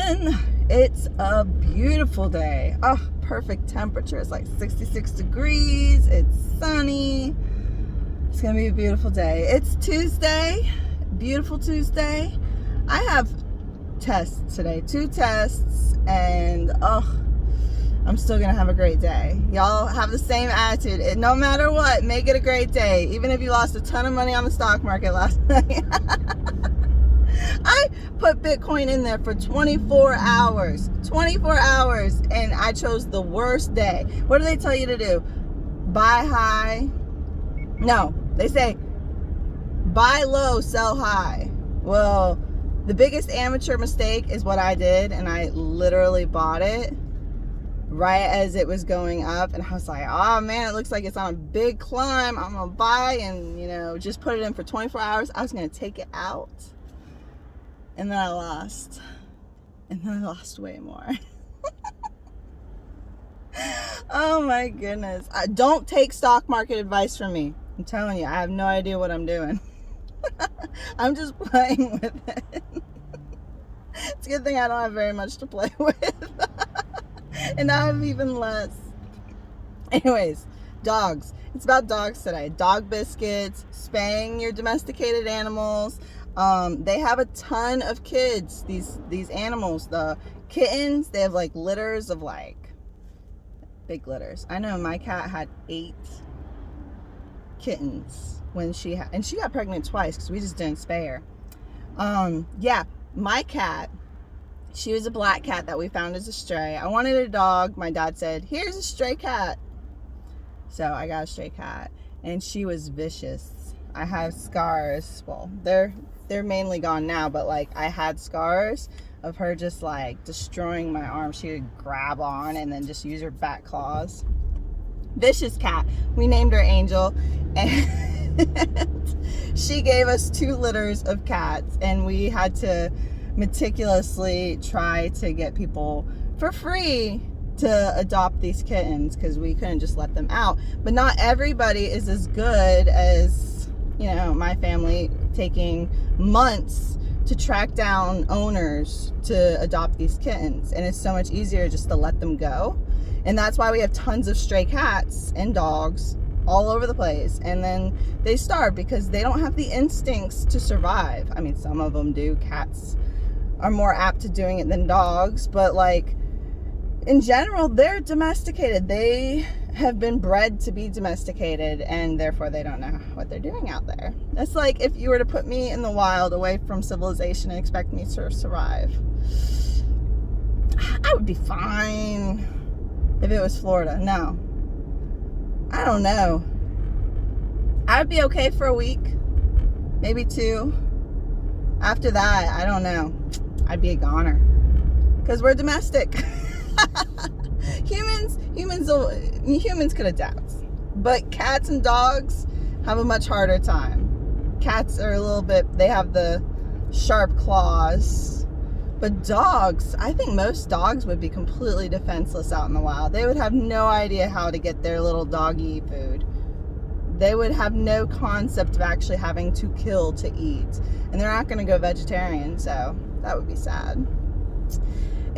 Houston. It's a beautiful day. Oh, perfect temperature. It's like 66 degrees. It's sunny. It's gonna be a beautiful day. It's Tuesday. Beautiful Tuesday. I have tests today, 2 tests, and I'm still gonna have a great day. Y'all have the same attitude. No matter what, make it a great day. Even if you lost a ton of money on the stock market last night. I put Bitcoin in there for 24 hours. 24 hours, and I chose the worst day. What do they tell you to do? Buy high? No, they say buy low, sell high. Well, the biggest amateur mistake is what I did, and I literally bought it right as it was going up, and I was like, oh man, it looks like it's on a big climb. I'm gonna buy and just put it in for 24 hours. I was gonna take it out, and then I lost, and then I lost way more. Oh my goodness. Don't take stock market advice from me. I'm telling you, I have no idea what I'm doing. I'm just playing with it. It's a good thing I don't have very much to play with. And now I have even less. Anyways, dogs. It's about dogs today. Dog biscuits, spaying your domesticated animals. They have a ton of kids, these animals. The kittens, they have like litters of like big litters. I know my cat had 8 kittens when she got pregnant twice because we just didn't spay her. Yeah, my cat, she was a black cat that we found as a stray. I wanted a dog. My dad said, here's a stray cat. So I got a stray cat, and she was vicious. I have scars. Well, they're mainly gone now, but like I had scars of her just like destroying my arm. She would grab on and then just use her back claws. Vicious cat. We named her Angel, and she gave us 2 litters of cats, and we had to meticulously try to get people for free to adopt these kittens because we couldn't just let them out. But not everybody is as good as my family, taking months to track down owners to adopt these kittens, and it's so much easier just to let them go. And that's why we have tons of stray cats and dogs all over the place, and then they starve because they don't have the instincts to survive. I mean, some of them do. Cats are more apt to doing it than dogs, but like in general, they're domesticated. They have been bred to be domesticated, and therefore they don't know what they're doing out there. It's like if you were to put me in the wild away from civilization and expect me to survive. I would be fine if it was Florida. No. I don't know. I'd be okay for a week, maybe 2. After that, I don't know. I'd be a goner because we're domestic. Humans could adapt, but cats and dogs have a much harder time. Cats are a little bit, they have the sharp claws, but dogs, I think most dogs would be completely defenseless out in the wild. They would have no idea how to get their little doggy food. They would have no concept of actually having to kill to eat, and they're not going to go vegetarian, so that would be sad.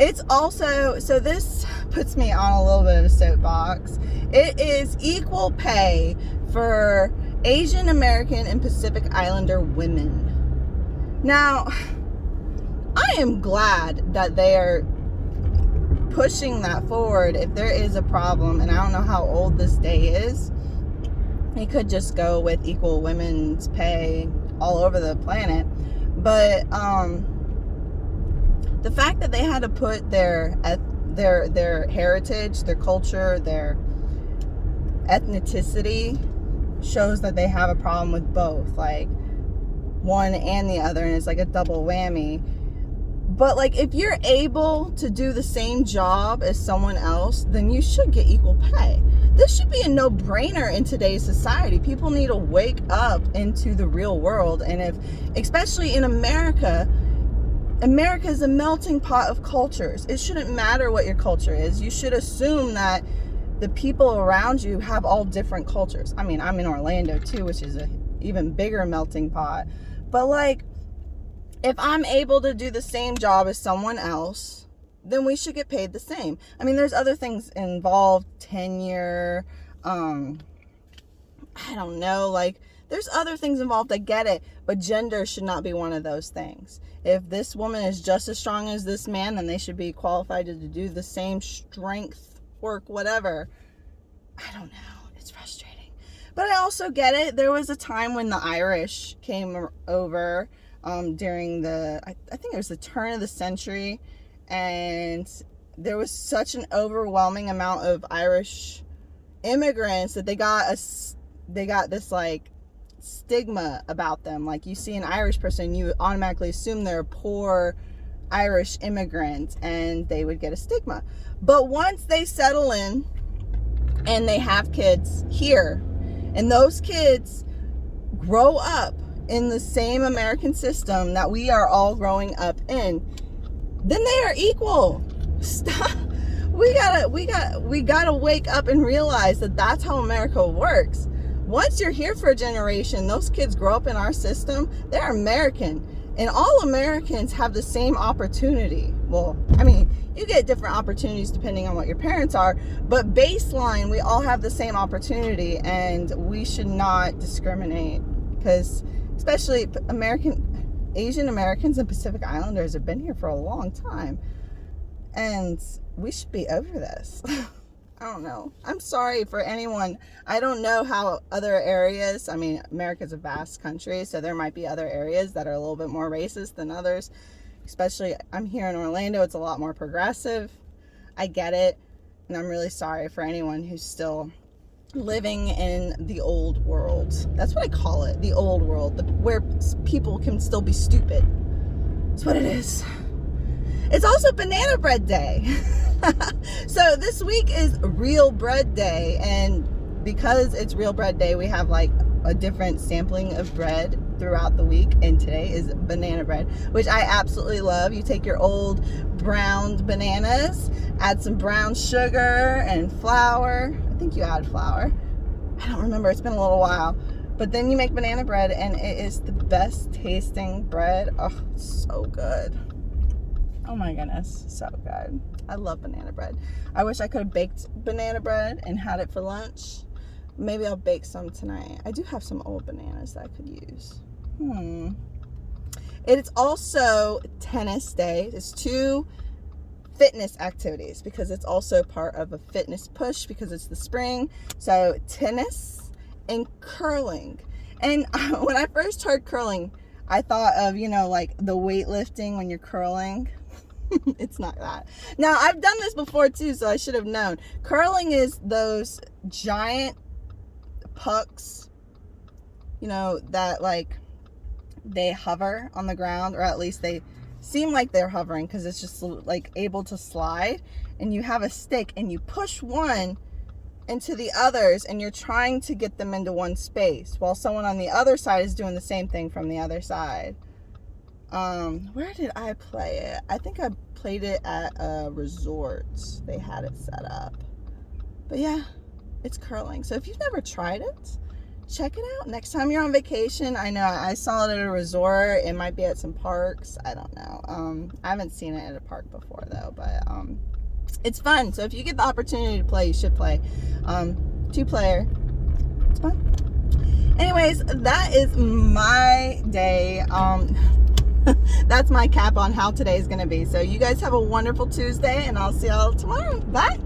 It's also, so this puts me on a little bit of a soapbox. It is equal pay for Asian American and Pacific Islander women. Now, I am glad that they are pushing that forward. If there is a problem, and I don't know how old this day is, it could just go with equal women's pay all over the planet. But the fact that they had to put their heritage, their culture, their ethnicity shows that they have a problem with both, like one and the other, and it's like a double whammy. But like if you're able to do the same job as someone else, then you should get equal pay. This should be a no-brainer in today's society. People need to wake up into the real world, and especially in America is a melting pot of cultures. It shouldn't matter what your culture is. You should assume that the people around you have all different cultures. I mean, I'm in Orlando too, which is a even bigger melting pot. But like, if I'm able to do the same job as someone else, then we should get paid the same. I mean, there's other things involved, tenure, I don't know, like, there's other things involved, I get it, but gender should not be one of those things. If this woman is just as strong as this man, then they should be qualified to do the same strength work, whatever. I don't know, it's frustrating. But I also get it. There was a time when the Irish came over during I think it was the turn of the century, and there was such an overwhelming amount of Irish immigrants that they got this like stigma about them. Like, you see an Irish person, you automatically assume they're a poor Irish immigrant, and they would get a stigma. But once they settle in and they have kids here, and those kids grow up in the same American system that we are all growing up in, then they are equal. Stop. We gotta wake up and realize that that's how America works. Once you're here for a generation, those kids grow up in our system, they're American. And all Americans have the same opportunity. Well, I mean, you get different opportunities depending on what your parents are, but baseline, we all have the same opportunity, and we should not discriminate, because especially Asian Americans and Pacific Islanders have been here for a long time, and we should be over this. I don't know. I'm sorry for anyone. I don't know how other areas, I mean, America's a vast country, so there might be other areas that are a little bit more racist than others. Especially, I'm here in Orlando, it's a lot more progressive. I get it. And I'm really sorry for anyone who's still living in the old world. That's what I call it, the old world, where people can still be stupid. That's what it is. It's also Banana Bread Day. So this week is Real Bread Day, and because it's Real Bread Day, we have like a different sampling of bread throughout the week, and today is banana bread, which I absolutely love. You take your old browned bananas, add some brown sugar and flour. I think you add flour. I don't remember, it's been a little while. But then you make banana bread, and it is the best tasting bread. Oh, it's so good. Oh my goodness, so good. I love banana bread. I wish I could have baked banana bread and had it for lunch. Maybe I'll bake some tonight. I do have some old bananas that I could use. It's also tennis day. It's 2 fitness activities, because it's also part of a fitness push, because it's the spring. So tennis and curling. And when I first heard curling, I thought of, like the weightlifting when you're curling. It's not that. Now, I've done this before too, so I should have known. Curling is those giant pucks, that like they hover on the ground, or at least they seem like they're hovering, because it's just like able to slide, and you have a stick and you push one into the others, and you're trying to get them into one space while someone on the other side is doing the same thing from the other side. Where did I play it? I think I played it at a resort. They had it set up. But yeah, it's curling. So if you've never tried it, check it out next time you're on vacation. I know I saw it at a resort. It might be at some parks. I don't know. I haven't seen it at a park before though, but it's fun. So if you get the opportunity to play, you should play. 2-player. It's fun. Anyways, that is my day. That's my cap on how today is going to be. So you guys have a wonderful Tuesday, and I'll see y'all tomorrow. Bye.